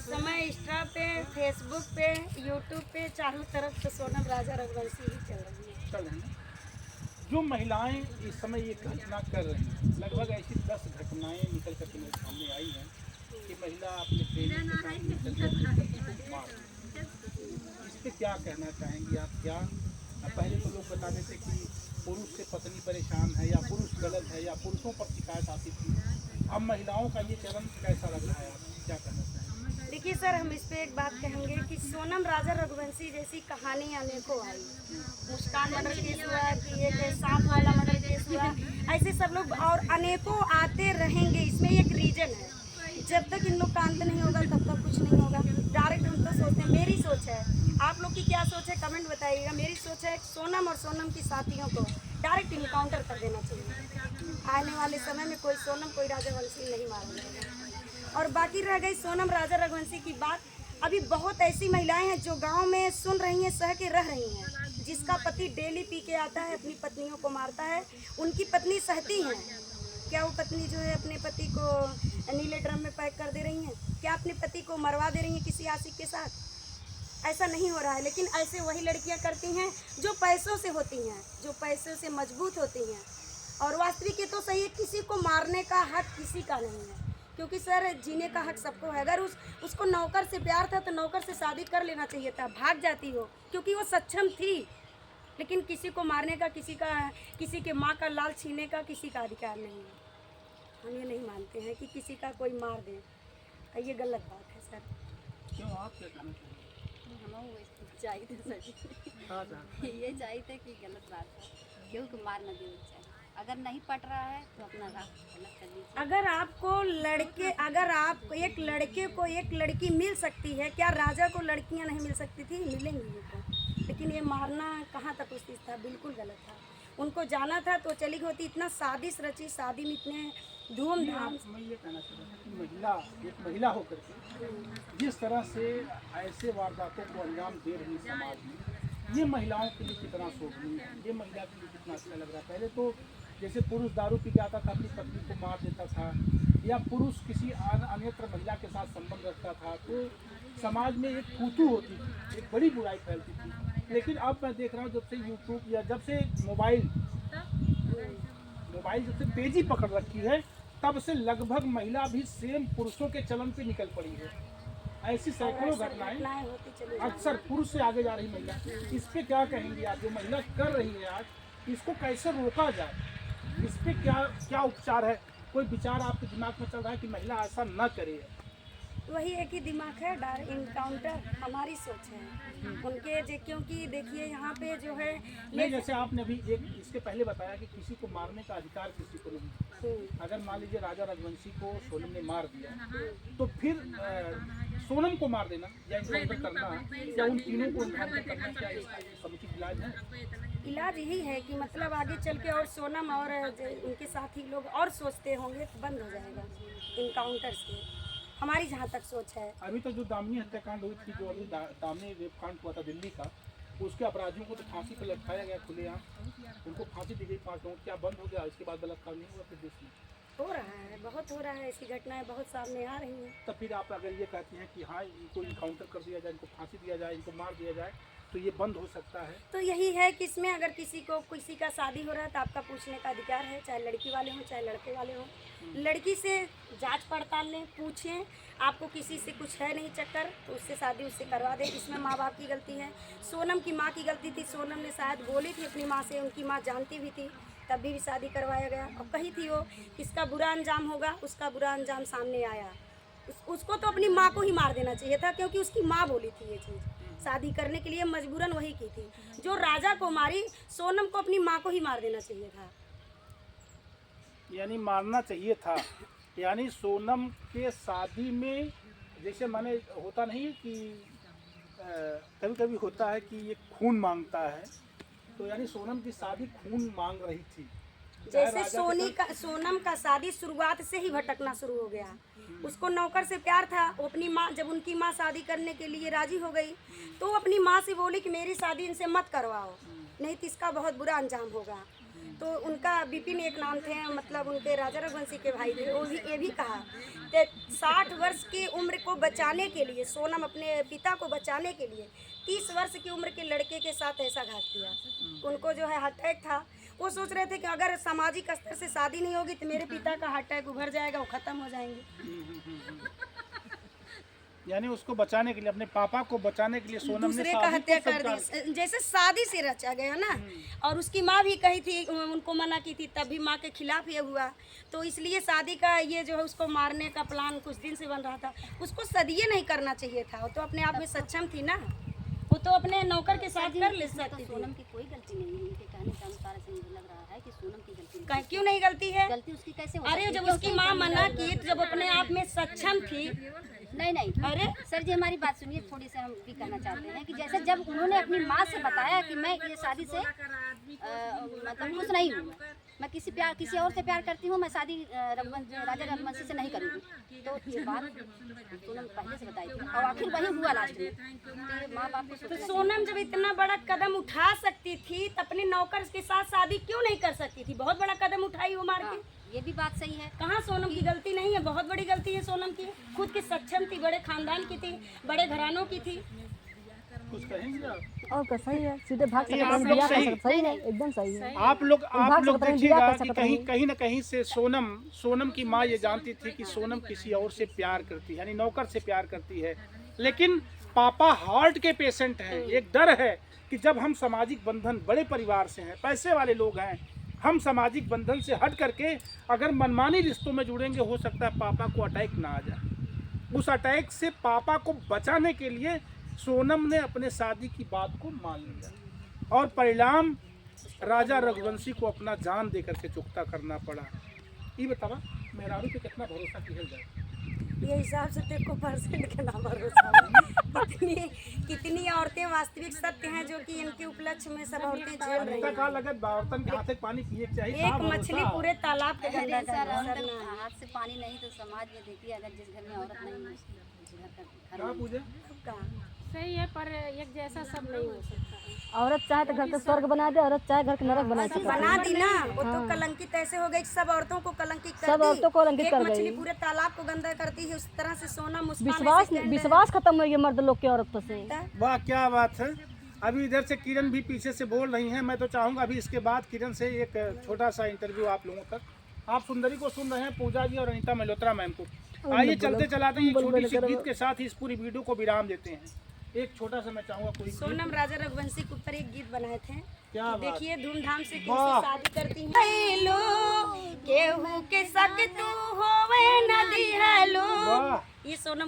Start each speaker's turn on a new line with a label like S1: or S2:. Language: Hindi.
S1: इस समय इंस्टा पे, फेसबुक पे, यूट्यूब पे चारों तरफ तो सोनम राजा रघुवंशी ही चल रही है।
S2: चल रहे हैं। जो महिलाएं इस समय ये घटना कर रही हैं, लगभग ऐसी 10 घटनाएं निकल करके मेरे सामने आई हैं कि महिला अपने प्रेमी के साथ मिलकर के अपने पति को मार दी। इस पे क्या कहना चाहेंगी आप? क्या पहले तो लोग बताते थे कि पुरुष से पत्नी परेशान है या पुरुष गलत है या पुरुषों पर शिकायत आती थी, अब महिलाओं का ये चलन कैसा लग रहा है? आप क्या कहना चाहेंगे?
S1: देखिए सर, हम इस पे एक बात कहेंगे कि सोनम राजा रघुवंशी जैसी कहानी अनेकों आई। मुस्कान मर्डर केस हुआ, कि एक सांप वाला मर्डर केस हुआ, ऐसे सब लोग और अनेकों आते रहेंगे। इसमें एक रीजन है, जब तक इन लोग का अंत नहीं होगा तब तक कुछ नहीं होगा। डायरेक्ट हम तो सोचते हैं, मेरी सोच है, आप लोग की क्या सोच है कमेंट बताइएगा। मेरी सोच है सोनम और सोनम की साथियों को डायरेक्ट इनकाउंटर कर देना चाहिए। आने वाले समय में कोई सोनम कोई राजावंशी नहीं मारा जाएगा। और बाकी रह गई सोनम राजा रघुवंशी की बात, अभी बहुत ऐसी महिलाएं हैं जो गांव में सुन रही हैं, सह के रह रही हैं। जिसका पति डेली पी के आता है, अपनी पत्नियों को मारता है, उनकी पत्नी सहती हैं। क्या वो पत्नी जो है अपने पति को नीले ड्रम में पैक कर दे रही हैं? क्या अपने पति को मरवा दे रही हैं किसी आशिक के साथ? ऐसा नहीं हो रहा है। लेकिन ऐसे वही लड़कियां करती हैं जो पैसों से होती हैं, जो पैसों से मजबूत होती हैं। और वास्तविक ये तो सही है, किसी को मारने का हक किसी का नहीं है, क्योंकि सर जीने का हक सबको है। अगर उसको नौकर से प्यार था तो नौकर से शादी कर लेना चाहिए था, भाग जाती हो, क्योंकि वो सक्षम थी। लेकिन किसी को मारने का, किसी के माँ का लाल छीनने का किसी का अधिकार नहीं है। हम ये नहीं मानते हैं कि किसी का कोई मार दे, ये गलत बात है सर।
S2: क्यों, आप क्या कहना चाहेंगे?
S3: चाहिए सर,
S2: हाँ हाँ।
S3: ये चाहिए कि गलत बात है, क्योंकि मार न देनी चाहिए। अगर नहीं पट रहा है तो अपना राह अलग कर लीजिए।
S1: अगर आप एक लड़के को एक लड़की मिल सकती है, क्या राजा को लड़कियां नहीं मिल सकती थी? मिलेंगी उनको। लेकिन ये मारना कहाँ तक उचित था? बिल्कुल गलत था। उनको जाना था तो चली गई होती। इतना साजिश रची, शादी में इतने धूमधाम।
S2: मैं ये कहना चाहता था कि एक महिला होकर के जिस तरह से ऐसे वारदातों को अंजाम दे रही समाज में, ये महिलाओं के लिए कितना शोभनीय है, ये महिला के लिए कितना अच्छा लग रहा है। पहले तो जैसे पुरुष दारू पी के आता था, अपनी पत्नी को मार देता था, या पुरुष किसी अन्यत्र महिला के साथ संबंध रखता था, तो समाज में एक फूतू होती थी, एक बड़ी बुराई फैलती थी। लेकिन अब मैं देख रहा हूँ, जब से यूट्यूब या जब से मोबाइल जब से तेजी पकड़ रखी है, तब से लगभग महिला भी सेम पुरुषों के चलन पे निकल पड़ी है। ऐसी सैकड़ों घटनाएं अक्सर पुरुष से आगे जा रही महिला। इस पे क्या कहेंगे आप? जो महिला कर रही है आज, इसको कैसे रोका जाए? इस पे क्या उपचार है? कोई विचार आपके दिमाग में चल रहा है कि महिला ऐसा न करे?
S1: वही एक ही दिमाग है, इनकाउंटर हमारी सोच है उनके। क्योंकि देखिए यहाँ पे जो है,
S2: नहीं, जैसे आपने अभी इसके पहले बताया कि किसी को मारने का अधिकार किसी को नहीं। अगर मान लीजिए राजा रघुवंशी को सोनम ने मार दिया, तो फिर सोनम को मार देना या इनकाउंटर करना या उन तीनों को इनकाउंटर करना, क्या इसका समुचित इलाज है?
S1: इलाज यही है कि मतलब आगे चल के और सोनम और उनके साथी लोग और सोचते होंगे तो बंद हो जाएगा इनकाउंटर से। हमारी जहाँ तक सोच है।
S2: अभी तो जो दामिनी हत्याकांड हुई थी, जो अभी दामिनी रेप कांड हुआ था दिल्ली का, उसके अपराधियों को तो फांसी पर लटकाया गया खुलेआम, उनको फांसी दी गई 5 लोगों। क्या बंद हो गया? इसके बाद बलात्कार नहीं हुआ फिर देश में?
S1: हो रहा है, बहुत हो रहा है, ऐसी घटनाएं बहुत सामने आ रही हैं।
S2: तब फिर आप अगर ये कहती हैं कि हाँ, इनको इनकाउंटर कर दिया जाए, इनको फांसी दिया जाए, इनको मार दिया जाए, तो ये बंद हो सकता है।
S1: तो यही है कि इसमें अगर किसी का शादी हो रहा है तो आपका पूछने का अधिकार है, चाहे लड़की वाले हों चाहे लड़के वाले हों। लड़की से जांच पड़ताल लें, पूछें, आपको किसी से कुछ है नहीं चक्कर तो उससे शादी उससे करवा दें। इसमें माँ बाप की गलती है। सोनम की माँ की गलती थी। सोनम ने शायद बोली थी अपनी माँ से, उनकी माँ जानती भी थी, तब भी शादी करवाया गया। और कही थी वो किसका बुरा अंजाम होगा, उसका बुरा अंजाम सामने आया। उसको तो अपनी माँ को ही मार देना चाहिए था, क्योंकि उसकी माँ बोली थी ये चीज़। शादी करने के लिए मजबूरन वही की थी। जो राजा को मारी, सोनम को अपनी माँ को ही मार देना चाहिए था।
S2: यानी मारना चाहिए था। यानी सोनम के शादी में, जैसे माने होता नहीं कि कभी कभी होता है कि ये खून मांगता है, तो यानी सोनम की शादी खून मांग रही थी।
S1: जैसे सोनम का शादी शुरुआत से ही भटकना शुरू हो गया। उसको नौकर से प्यार था। वो अपनी माँ, जब उनकी माँ शादी करने के लिए राजी हो गई तो वो अपनी माँ से बोली कि मेरी शादी इनसे मत करवाओ, नहीं तो इसका बहुत बुरा अंजाम होगा। तो उनका विपिन एक नाम थे, मतलब उनके राजा रघुवंशी के भाई थे, वो भी ये भी कहा कि 60 वर्ष की उम्र को बचाने के लिए सोनम अपने पिता को बचाने के लिए 30 वर्ष की उम्र के लड़के के साथ ऐसा घात किया। उनको जो है हार्ट अटैक था, वो सोच रहे थे कि अगर सामाजिक स्तर से शादी नहीं होगी तो मेरे पिता का हार्ट अटैक उभर जाएगा, वो खत्म हो जाएंगे।
S2: यानी उसको बचाने के लिए, अपने पापा को बचाने के लिए सोनम ने
S1: दूसरे का हत्या कर दी, जैसे शादी से रचा गया ना। और उसकी माँ भी कही थी, उनको मना की थी, तब भी माँ के खिलाफ ये हुआ। तो इसलिए शादी का ये जो है उसको मारने का प्लान कुछ दिन से बन रहा था। उसको सदिये नहीं करना चाहिए था, वो तो अपने आप में सक्षम थी ना, वो तो अपने नौकर के साथ कर ले सकती थी।
S3: सोनम की कोई गलती नहीं है, उनके कहने के अनुसार से मुझे लग रहा है कि सोनम की गलती नहीं है।
S1: क्यों नहीं गलती है?
S3: गलती उसकी कैसे हो
S1: अरे
S3: सकती है?
S1: जब उसकी माँ मना की, जब अपने आप में सक्षम थी।
S3: नहीं
S1: अरे
S3: सर जी, हमारी बात सुनिए थोड़ी सी। हम भी कहना चाहते हैं कि जैसे जब उन्होंने अपनी माँ से बताया कि मैं ये शादी से मतलब खुश नहीं हूँ, मैं किसी और से प्यार करती हूँ, मैं शादी राजा रघुवंशी से नहीं करूँगी, तो ये बात सोनम पहले से बताई थी और आखिर वही हुआ लास्ट में। तो ये माँ बाप को
S1: तो सोनम जब इतना बड़ा कदम उठा सकती थी तो अपने नौकर के साथ शादी क्यों नहीं कर सकती थी? बहुत बड़ा कदम उठाई वो मार के।
S3: ये भी बात सही है।
S1: कहाँ सोनम की गलती नहीं है? बहुत बड़ी गलती है सोनम की। खुद की सक्षम थी, बड़े खानदान की थी, बड़े घरानों की थी।
S2: कुछ कहेंगे आप?
S4: और क्या सही है, सीधे भाग सकते
S2: आप
S4: हैं,
S2: लोग
S4: बिया कर
S2: सही-
S4: सकते, सही है, एकदम सही है।
S2: आप लोग
S4: सकते हैं,
S2: देखिएगा
S4: बिया कर
S2: कि
S4: सकते
S2: कहीं
S4: हैं।
S2: कहीं न कहीं से सोनम की माँ ये जानती थी कि सोनम किसी और से प्यार करती है, यानी नौकर से प्यार करती है। लेकिन पापा हार्ट के पेशेंट हैं। एक डर है कि जब हम सामाजिक बंधन, बड़े परिवार से हैं, पैसे वाले लोग हैं, हम सामाजिक बंधन से हट करके अगर मनमानी रिश्तों में जुड़ेंगे, हो सकता है पापा को अटैक ना आ जाए। उस अटैक से पापा को बचाने के लिए सोनम ने अपने शादी की बात को मान लिया और परिणाम राजा रघुवंशी को अपना जान दे करके चुकता करना पड़ा। ये बतावा मेहरारू पे कितना भरोसा किया जाए?
S1: ये हिसाब से तेरे को परसेंट के ना भरोसा। कितनी औरतें वास्तविक सत्य हैं जो कि इनके उपलक्ष्य में सब औरतें झेल रही
S2: अनिता
S1: हैं।
S2: का लगत बर्तन के हाथ पानी पिए के चाहिए।
S1: एक मछली पूरे तालाब के गंदा
S3: अरे
S1: कर
S3: सर,
S1: रहा
S3: हम
S1: है।
S3: तक हाथ से पानी नहीं तो समाज में देखिए, अगर जिस घर में औरत नहीं है उस घर का
S2: क्या पूजा?
S5: सही है, पर एक जैसा सब नहीं हो सकता है।
S4: औरत चाहे तो घर के स्वर्ग बना दे, औरत चाहे घर के नरक बना
S1: ऐसी
S4: दे।
S1: बना दी ना, वो तो कलंकित ऐसे हो गई, सब औरतों को कलंकित कर
S4: सब
S1: दी।
S4: औरतों को कलंकित
S1: एक
S4: कर
S1: मछली
S4: गई।
S1: पूरे तालाब को गंदा करती है, उस तरह से सोना मुस्कान
S4: विश्वास
S1: ऐसे कह रहे
S4: विश्वास खत्म हो गया मर्द लोग के औरतों से।
S1: हैं।
S2: वाह क्या बात है। अभी इधर से किरण भी पीछे से बोल रही हैं। मैं तो चाहूँगा अभी इसके बाद किरण से एक छोटा सा इंटरव्यू आप लोगों तक। आप सुंदरी को सुन रहे हैं, पूजा जी और अनीता मल्होत्रा मैम को। आइए चलते चलाते हैं, एक छोटी सी गीत के साथ ही इस पूरी वीडियो को विराम देते हैं। एक छोटा सा मैं चाहूँगा कोई गीत।
S1: सोनम राजा रघुवंशी के ऊपर एक गीत बनाए थे।
S2: क्या बात।
S1: देखिए धूमधाम से
S2: वाह।
S1: किससे शादी करती हैं। हेलो केहू के सक तू होवे नदी हेलो।
S2: वाह।
S1: ये सोनम